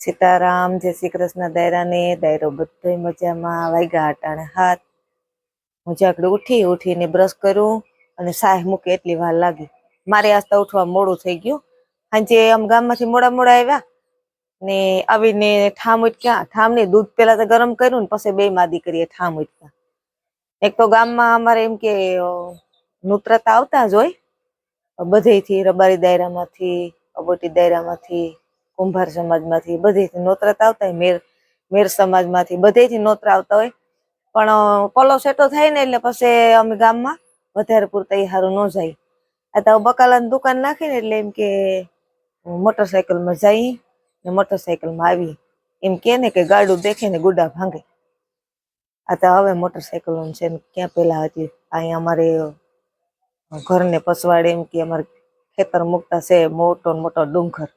સીતારામ, જય શ્રી કૃષ્ણ. દાયરાને દાયરો બધો મજામાં. વાગ્યા અટાણે 7. હું જાકડી ઉઠીને બ્રશ કરું અને સાહ મૂકે એટલી વાર લાગી. મારે આજ તો ઉઠવા મોડું થઈ ગયું. સાંજે આમ ગામમાંથી મોડા આવ્યા ને આવીને ઠામ ઉઠ્યા. ઠામ નહીં, દૂધ પેલા તો ગરમ કર્યું ને પછી 2 માદી કરીએ ઠામ ઉઠ્યા. એક તો ગામમાં અમારે એમ કે નૂત્રતા આવતા જ હોય બધેથી, રબારી દાયરામાંથી, અબોટી દાયરામાંથી, કુંભાર સમાજમાંથી, બધેથી નોતરાત આવતા હોય. મેર સમાજમાંથી બધેથી નોતરા આવતા હોય. પણ પલો સેટો થાય ને એટલે પછી અમે ગામમાં વધારે પૂરતા એ સારું ન જાય. આ તો બકાલાની દુકાન નાખીને એટલે એમ કે મોટરસાયકલમાં જઈ ને મોટરસાયકલમાં આવી. એમ કે ને કે ગાડું દેખે ને ગુડા ભાંગે. આ તો હવે મોટરસાયકલો છે ને ક્યાં પેલા હતી અહીંયા અમારે ઘરને પસવાડે એમ કે અમારે ખેતર મુકતા છે મોટો ડુંગર.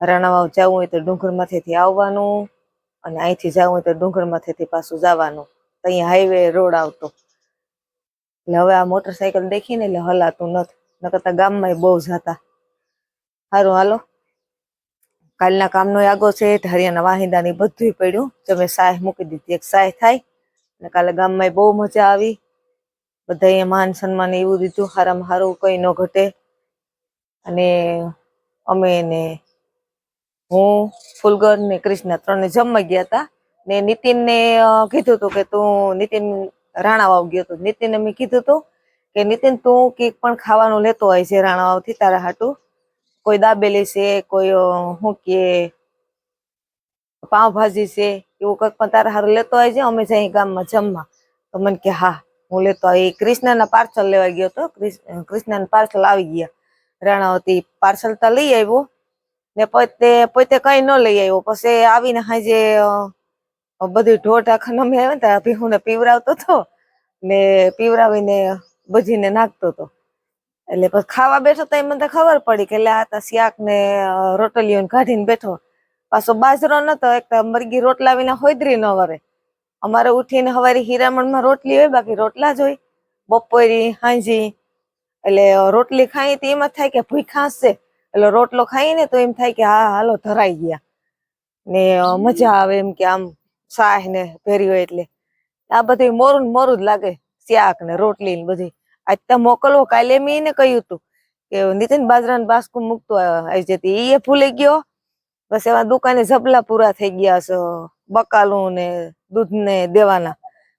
રાણાવાવ જવું હોય તો ડુંગર માંથી આવવાનું અને અહીંથી જવું હોય તો ડુંગર માંથી પાછું જવાનું. તો અહીંયા હાઈવે રોડ આવતો એટલે હવે આ મોટરસાયકલ દેખીને એટલે હલાતું નથી. ન કરતા ગામમાં બહુ જતા. સારું હાલો, કાલના કામનો આગો છે. હરિયાના વાહિંદાની બધું પડ્યું. તમે સાહ મૂકી દીધી, એક સાહ થાય ને કાલે ગામમાં બહુ મજા આવી. બધા અહીંયા માન સન્માન એવું દીધું, સારામાં સારું કઈ ન ઘટે. અને અમે ને હું, ફૂલગર ને કૃષ્ણા 3 જમવા ગયા હતા. ને નીતિનને કીધું હતું કે તું, નીતિન રાણાવાવ ગયો હતો. નીતિનને મેં કીધું હતું કે નીતિન તું કંઈક પણ ખાવાનું લેતો હોય છે રાણાવાવથી તારા હાટું. કોઈ દાબેલી છે, કોઈ શું કે પાવભાજી છે, એવું કંઈક પણ તારા હારું લેતો હોય છે. અમે જઈ ગામમાં જમવા. તો મને કે હા હું લેતો આવી. કૃષ્ણાના પાર્સલ લેવા ગયો હતો. કૃષ્ણાના પાર્સલ આવી ગયા રાણાવાવથી. પાર્સલ તો લઈ આવ્યો ને પોતે કઈ ન લઈ આવ્યો. પછી આવીને સાંજે બધું ઢોઢા ખનમે આવે ને ત્યાં ભીહુને પીવરાવતો હતો ને પીવરાવીને ભજીને નાખતો હતો. એટલે પછી ખાવા બેઠો તો મને તો ખબર પડી કે આ તો શાક ને રોટલીઓ કાઢીને બેઠો. પાછો બાજરો નતો, એક તો મરઘી રોટલા વિના હોયદરી ન વરે. અમારે ઉઠીને સવારે હીરામણમાં રોટલી હોય, બાકી રોટલા જ હોય બપોરી સાંજી. એટલે રોટલી ખાઈ તો એમ જ થાય કે ભૂખ્યા છે. એટલે રોટલો ખાઈને તો એમ થાય કે હા હાલો ધરાઈ ગયા ને મજા આવે એમ કે આમ શાહ ને ભેરી હોય. એટલે આ બધું મોરું જ લાગે, શાક ને રોટલી ને બધી. આજ તો મોકલવો. કાલે મેં એને કહ્યું હતું કે નીતિન બાજરાનું બાસ્કું મૂકતો આવી જતી. એ ભૂલી ગયો. બસ એવા દુકાને ઝબલા પૂરા થઈ ગયા છે બકાલું ને દૂધ ને દેવાના.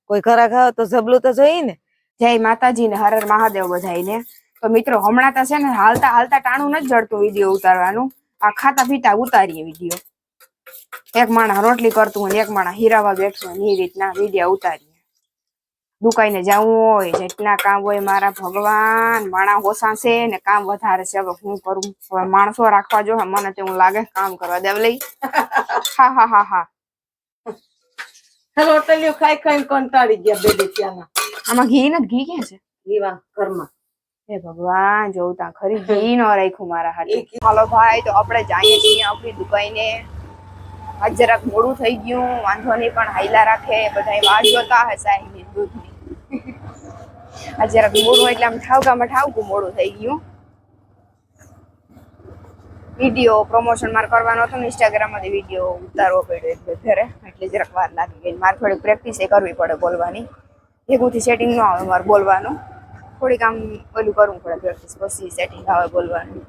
કોઈ ઘરાક આવે તો ઝબલું તો જોઈએ ને. જય માતાજી ને હર હર મહાદેવ બધાઈને. તો મિત્રો હમણાં તો છે ને હાલતા ટાણું નથી જડતું વિડીયો ઉતારવાનું. આ ખાતા પીતા ઉતારીએ વિડીયો. એક માણસ રોટલી કરતું હોય, એક માણસ હીરાવા બેઠું હોય, એ રીતના વિડીયો ઉતારીએ. દુકાઈને જવું હોય, જેટલા કામ હોય મારા ભગવાન, માણસ ઓછા છે ને કામ વધારે છે. હવે હું કરું? હવે માણસો રાખવા જો. મને તેવું લાગે કામ કરવા દેવ લઈ. હા હા હા હા રોટલીઓ ખાઈ કંટાળી ગયા બેબી ત્યાંના. આમાં ઘી નથી? ઘી ક્યાં છે? ઘીવા ઘરમાં. હે ભગવાન, જોઉં તા ખરી ઘી ન રાખ્યું મારા હાથે. હાલો ભાઈ, તો આપણે જઈએ છીએ આપણી દુકાને. આજ જરાક મોડું થઈ ગયું, વાંધો નહીં, પણ હાઈલા રાખે બધા વાટ જોતા હે સાહેબની દૂધની. આજ જરાક મોડું એટલે આમ ઠાવકું મોડું થઈ ગયું. વિડીયો પ્રમોશન મારે કરવાનો હતો ને ઇન્સ્ટાગ્રામ માંથી વિડીયો ઉતારવો પડ્યો એટલે ઘરે, એટલે જરાક વાર લાગી ગઈ. મારે થોડીક પ્રેક્ટિસ કરવી પડે બોલવાની. ભેગુંથી સેટિંગ ન આવે મારે બોલવાનું. થોડીક આમ ઓલું કરવું પડે પ્રેક્ટિસ, પછી સેટિંગ આવે બોલવાનું.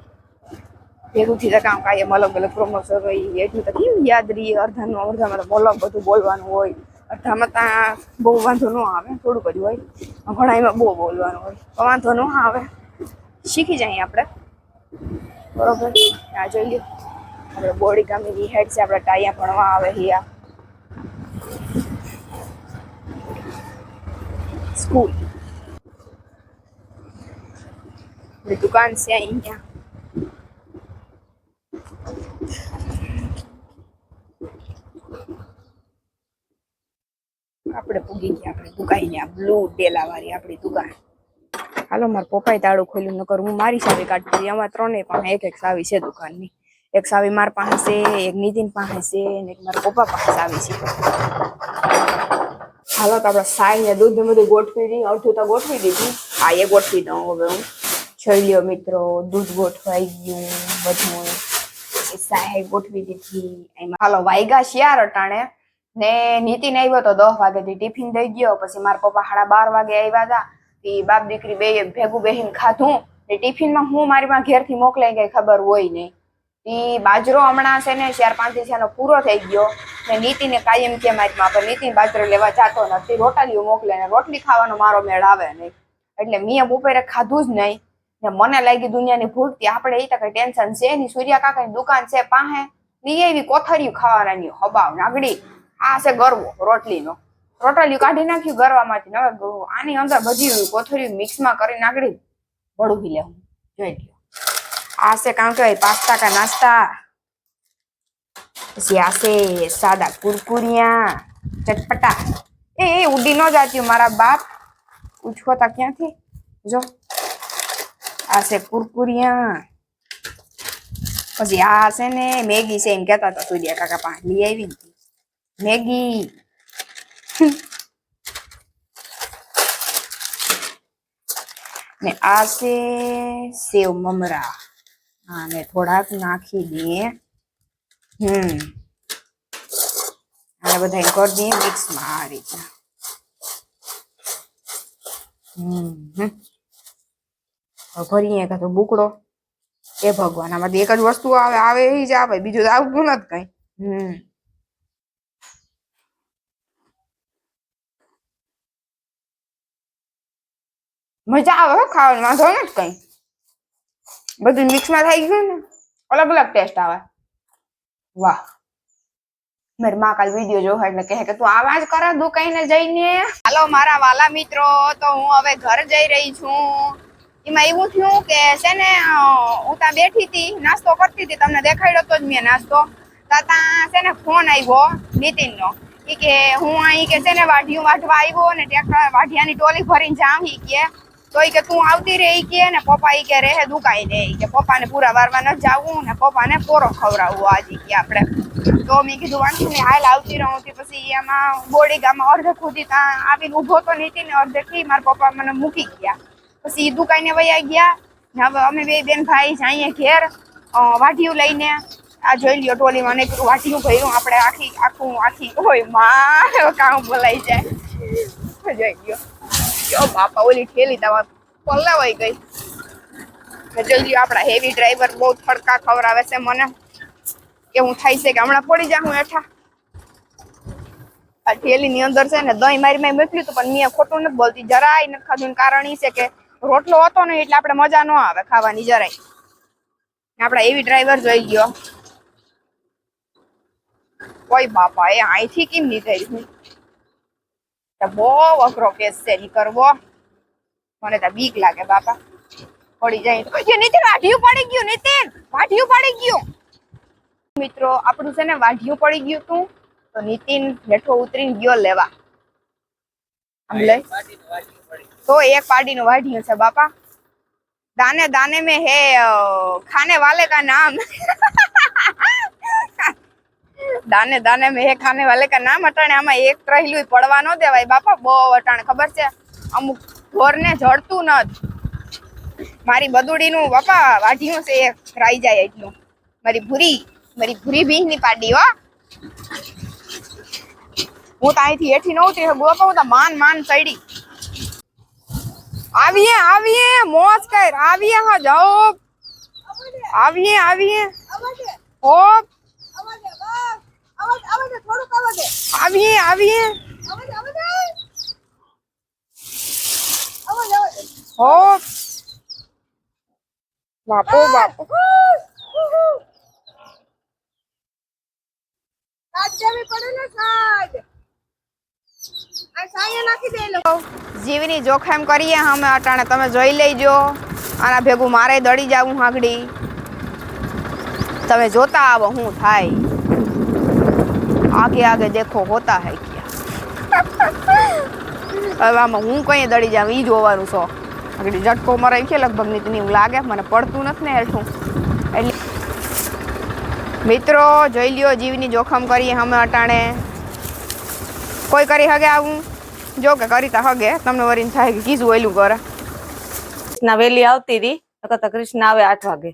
ભેગુંથી તો કામ કાંઈ અલગ પ્રમોશન હોય એટલું તો કેવું યાદ રહીએ. અડધામાં તો બધું બોલવાનું હોય. અડધામાં ત્યાં બહુ વાંધો ન આવે, થોડુંક જ હોય. ઘણા એમાં બહુ બોલવાનું હોય, વાંધો ન આવે, શીખી જાય આપણે. બરોબર. આ જોઈ લ્યો, આપણે બોડી ગામની હેડ છે. આપણે ટાયા ભણવા આવે હિયા સ્કૂલ. દુકાન છે અહીંયા. આપણે પૂગી ગયા આપણી દુકાન, બ્લુ ડેલા વાળી આપણી દુકાન. હાલો, મારા પપ્પાએ તાળું ખોલ્યું, નકર હું મારી સાવી કાઢતી. આમાં 3 પણ એક સાવી છે દુકાનની. એક સાવી મારા પાસે છે, એક નીતિન પાસે છે ને એક મારા પપ્પા પાસે સાવી છે. હાલો, તો આપણે સાઈ ને દૂધ ને બધું ગોઠવી દઈએ. અડધું તો ગોઠવી દીધું. આ એ ગોઠવી દઉં હવે હું. જોઈ લ્યો મિત્રો, દૂધ ગોઠવાઈ ગયું બધું. સાહેબ ગોઠવી દીધી એમાં હાલો વાયગા શિયાર અટાણે ને નીતિન આવ્યો તો 10 વાગે ટિફિન દઈ ગયો પછી મારા પપ્પા 12:30 વાગે આવ્યા હતા તે બાપ દીકરી બે ભેગું બેહીને ખાધું ને ટિફિનમાં હું મારી માં ઘેરથી મોકલાઈ કઈ ખબર હોય નહીં ઈ બાજરો હમણાં છે ને 4-5 દિવસનો પૂરો થઈ ગયો ને નીતિને કાયમ કે મારી માં પણ નીતિન બાજરો લેવા જાતો નથી રોટલીઓ મોકલે ને રોટલી ખાવાનો મારો મેળ આવે નહીં એટલે મેં બપોરે ખાધું જ નહીં ને મને લાગી દુનિયાની ભૂખથી આપણે એ તો કઈ ટેન્શન છે નહીં સૂર્યા કાકાની દુકાન છે પાસે લઈ આવી કોથળિયું ખાવાનાની હબાવ નાગડી આ છે ગરવો રોટલીનો રોટલીયું કાઢી નાખ્યું ગરવામાંથી હવે આની અંદર બધી કોથળિયું મિક્સમાં કરી નાગડી બળું લેવું જોઈ લ્યો આ છે કામ કહેવાય પાસ્તા કા નાસ્તા પછી આ છે સાદા કુરકુરિયા ચટપટા એ ઉડી ન જાતી મારા બાપ પૂછો તા ક્યાંથી જો આ છે કુરકુરિયા પછી આ છે ને મેગી છે એમ કેતા હતા સૂર્યા કાકા પાસે લઈ આવી મેગી ને આ છે સેવ મમરા આને થોડાક નાખી દઈએ આને બધા કરી દઈએ મિક્સમાં આ રીતના ભરીએ કાં તો બુકડો એ ભગવાન આમાંથી એક જ વસ્તુ આવે એ જ આવે બીજું તો આવતું નથી કઈ મજા આવે ખાવાનું વાંધો નથી કઈ બધું મિક્સમાં થઈ ગયું ને અલગ અલગ ટેસ્ટ આવે વાહ મારી માં કાલ વિડીયો જોવા એટલે કહે કે તું આવાજ કરે દુકાને જઈને હાલો મારા વાલા મિત્રો તો હું હવે ઘર જઈ રહી છું એમાં એવું થયું કે છે ને હું ત્યાં બેઠી હતી નાસ્તો કરતી હતી તમને દેખાડ્યો તો જ મેં નાસ્તો ત્યાં છે ને ફોન આવ્યો નીતિનનો કે હું અહીં કે છે ને વાઢિયું વાઢવા આવ્યો ને ટ્રેક્ટર વાઢિયાની ટોલી ભરીને જામ કે તો કે તું આવતી રે કે ને પપ્પા કે રહે દુકાઈ ને કે પપ્પાને પૂરા વારવા ન જાવું ને પપ્પાને પોરો ખવડાવવો આજે કે આપણે તો મેં કીધું વાંધો નહીં હાલ આવતી રહું પછી એમાં બોડી ગામમાં અડધે ખુદી ત્યાં આવીને ઊભો તો નીતિ ને અડધે થી મારા પપ્પા મને મૂકી ગયા પછી દુકાને વયા ગયા હવે અમે બે બેન ભાઈ જઈએ ઘેર વાઢિયું લઈને આ જોઈ લ્યો ટોલીમાં ને કીધું વાઢિયું ભર્યું આપણે આખી હોય માં કામ બોલાઈ જાય જોઈ લ્યો બાપા ઓલી ઠેલી તમારે પલ્લાવાઈ ગઈ જોઈ લ્યો આપણા હેવી ડ્રાઈવર બહુ થડકા ખવડાવે છે મને એવું થાય છે કે હમણાં પડી જા હું હેઠા આ ઠેલી ની અંદર છે ને દહીં મારી મેં મોકલ્યું હતું પણ મેં ખોટું નથી બોલતી જરાય નથી ખાધું કારણ એ છે કે રોટલો હતો ને એટલે આપણે મજા ન આવે ખાવાની જરાય આપડા હેવી ડ્રાઈવર જોઈ ગયો કોઈ બાપા એ અહીંથી કેમ નીકળી બહુ અઘરો કેસ છે નીકળવો મને તો બીક લાગે બાપા પડી જાય નીતિન વાઢિયું પડી ગયું નીતિન વાઢિયું પડી ગયું મિત્રો આપણું છે ને વાઢિયું પડી ગયું તું તો નીતિન હેઠો ઉતરીને ગયો લેવા તો એક પાડીનું વાઢિયું છે બાપા दाने दाने में है खाने वाले का नाम दाने दाने में है खाने वाले का नाम अटाणे आमा एक ट्रहेલું પડવા નો દેવાય બાપા બહુ અટાણે ખબર છે અમુક ઢોરને જડતું નત મારી બદુડીનું બાપા વાઢિયું છે એક રાઈ જાય એટલું મારી ભૂરી ભીંની પાડી હો હું તો અહીંથી હેઠી નહોતી બાપા હું તો માન ચડી आविए मौज कर आविए हाँ जाओ आविए होप आविए होप बापो जीवनी जोखम करिए हम अटाणे तमे जोई लेजो आना भेगुं मारे दड़ी जावुं हागड़ी तमे जोता आवो हूँ थाय आगे आगे देखो होता है क्या હવે આમાં હું કઈ દડી જાઉં ઈ જોવાનું છો આગળ ઝટકો મરાય છે લગભગ નીતની એવું લાગે મને પડતું નથી ને હેઠું એટલે મિત્રો જોઈ લ્યો જીવની જોખમ કરીએ અમે અટાણે કોઈ કરી હગે આવું જો કે કરીતા હગે તમને વરીને થાય કે કીધું ઓયલું કરે કૃષ્ણ વેલી આવતી રહી નકર તો કૃષ્ણ આવે 8 વાગે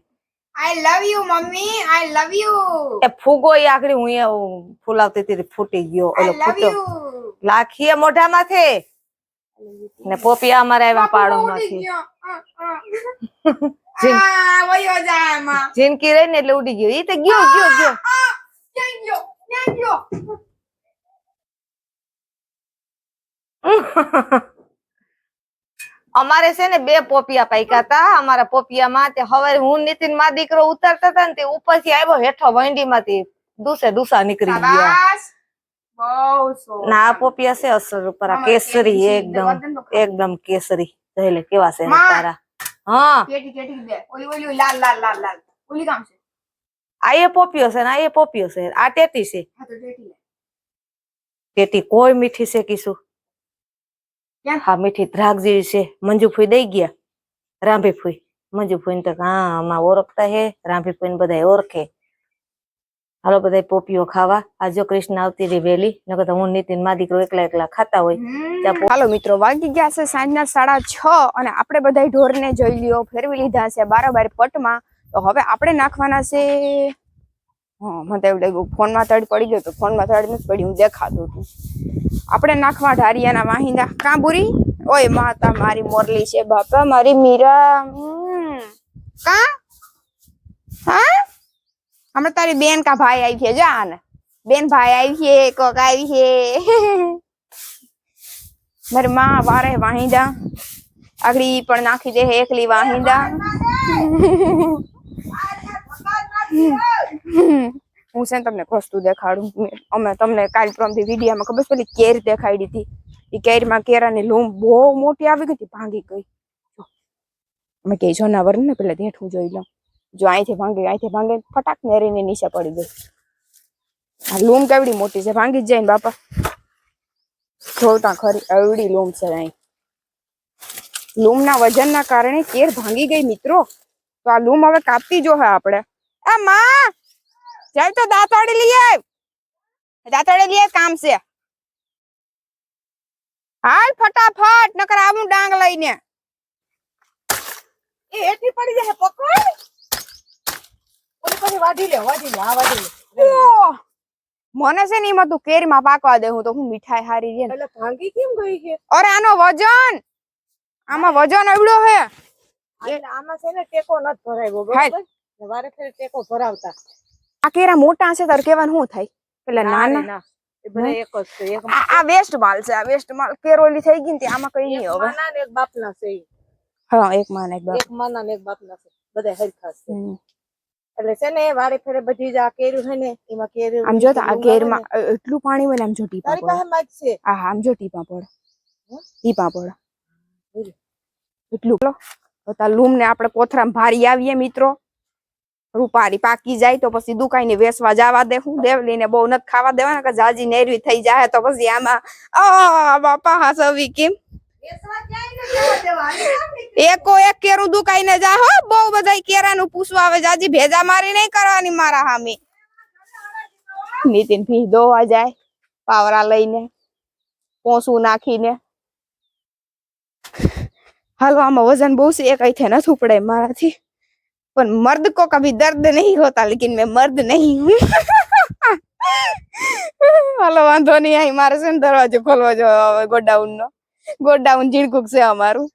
I love you mummy, I love you, એ ફૂગો ઈ આગળ હું અહીંયા ફૂલાવતી હતી ફૂટી ગયો ઓલો આઈ લવ ફૂટો યુ. લાખીએ મોઢામાંથી ને પોપિયા અમારે આવ્યા પાડોમાંથી વયો જાય માં. જિંદગી રહી ને એટલે ઉડી ગયો ઈ તો ગયો ગયો ગયો ક્યાં ગયો? ક્યાં ગયો? અમારે છે ને 2 પોપિયા પાક્યા હતા અમારા પોપિયામાં તે હવે હું નીતિન માં દીકરો ઉતરતા હતા ને તે ઉપરથી આવ્યો હેઠો વંડી માંથી દુસા નીકળી ગયા શાબાશ. બહુ સો. ના આ પોપિયા છે અસર ઉપર આ કેસરી એકદમ કેસરી જોઈ કેવા છે માં. તારા હા કેટી કેટી દે. ઓલી ઓલી લાલ લાલ લાલ લાલ. ઓલી કામ છે. આ એ પોપિયો છે ને આ એ પોપિયો છે આ ટેટી છે હા તો કેટી લે. ટેટી કોઈ મીઠી છે કીશું ક્યાં? હા મીઠી દ્રાગ જેવી છે મંજુ ફૂઈ દઈ ગયા રાંભી ફૂઈ મંજુ ફૂઈ તો હા આમાં ઓળખતા હે રાંભી ફૂઈ ને બધા ઓળખે હાલો બધા પોપીઓ ખાવા આ જો કૃષ્ણ આવતી રહી વેલી નકર તો હું નીતિન માં દીકરો એકલા ખાતા હોય હાલો મિત્રો, વાગી ગયા છે સાંજના 6:30 અને આપણે બધા ઢોરને જોઈ લ્યો ફેરવી લીધા છે બારોબાર પટમાં. તો હવે આપણે નાખવાના છે હા મને તો એવું લાગ્યું ફોનમાં તડ પડી ગયો તો ફોનમાં તડ નથી પડી હું દેખાતું હતું. આપણે નાખવા ઢારિયાના વાહિંદા કાંબુરી ઓય માતા મારી મોરલી છે બાપા મારી મીરા કા હા હમણાં તારી બેન કા ભાઈ આવી છે જા ને બેન ભાઈ આવી છે કોક આવી છે મારી માં વારે વાહિંદા આગળી પણ નાખી દે એકલી વાહિંદા હું છે ને તમને એક વસ્તુ દેખાડું અમે તમને કાલ પરમથી વિડીયોમાં ખબર પેલી કેર દેખાડી હતી એ કેરમાં કેરાની લૂમ બહુ મોટી આવી ગઈ હતી ભાંગી ગઈ અમે કે જનાવર ને પેલા દેઠું જોઈ લઉં જો અહીંથી ભાંગે ફટાક નેરીને નીચે પડી ગઈ આ લૂમ કેવડી મોટી છે ભાંગી જ જાય ને બાપા જોતા ખરી એવડી લૂમ છે અહીં લૂમના વજનના કારણે કેર ભાંગી ગઈ મિત્રો તો આ લૂમ હવે કાપતી જો હે આપણે આ માં જાય તો દાંતવાડી લઈ આવ દાંતવાડી લઈ આવ કામ છે હાલ ફટાફટ નકર આવું ડાંગ લઈને એ હેઠી પડી જાય પકડ ઓલી પછી વાઢી લે આ વાઢી લે ઓહ! મને છે ને એમાં તું કેરીમાં પાકવા દે હું તો હું મીઠાઈ હારી છે એટલે ભાંગી કેમ ગઈ છે અરે આનો વજન આમાં વજન એવડો હે એટલે આમાં છે ને ટેકો નત ભરાયો બરોબર વારે ફેરે ટેકો ભરાવતા આ કેરા મોટા છે તાર કેવાનું શું થાય પેલા નાના એ બધા એક જ છે એક આ વેસ્ટ માલ છે આ વેસ્ટ માલ કેરોલી થઈ ગઈ ને તે આમાં કઈ નહીં હવે માના ને એક બાપના છે ઈ. હા એક માં ને એક બાપ એક માના ને એક બાપના છે બધા હરખા છે એટલે છે ને વારે ફેરે બધી જ આ કેરું છે ને એમાં કેરું આમ જોતા આ કેરમાં એટલું પાણી હોય ને આમ જો ટીપા તારી પાસે પડે માગ છે હા આમ જો ટીપા પડે એટલું તો તાર લૂમ ને આપણે કોથરામાં ભારી આવીએ મિત્રો રૂપારી પાકી જાય તો પછી દુકાઈને વેસવા જવા દે હું દેવલીને બહુ નથી ખાવા દેવાના કે જાજી નેરવી થઈ જાય તો પછી આમાં બાપા હાસવી કેમ એકો એક કેરું દુકાઈને જા હો બહુ બધા કેરાનું પૂછવા આવે જાજી ભેજા મારી નહીં કરવાની મારા હામી નીતિન ભી દોવા જાય પાવરા લઈને પોસું નાખીને હાલો આમાં વજન બહુ છે એક અહીંથી નથી ઉપડે મારાથી पर मर्द को कभी दर्द नहीं होता लेकिन मैं मर्द नहीं हूँ હાલો વાંધો નહીં અહીં મારે છે ને દરવાજો ખોલવો જો ગોડાઉન નો ગોડાઉન ઝીણકુક છે અમારું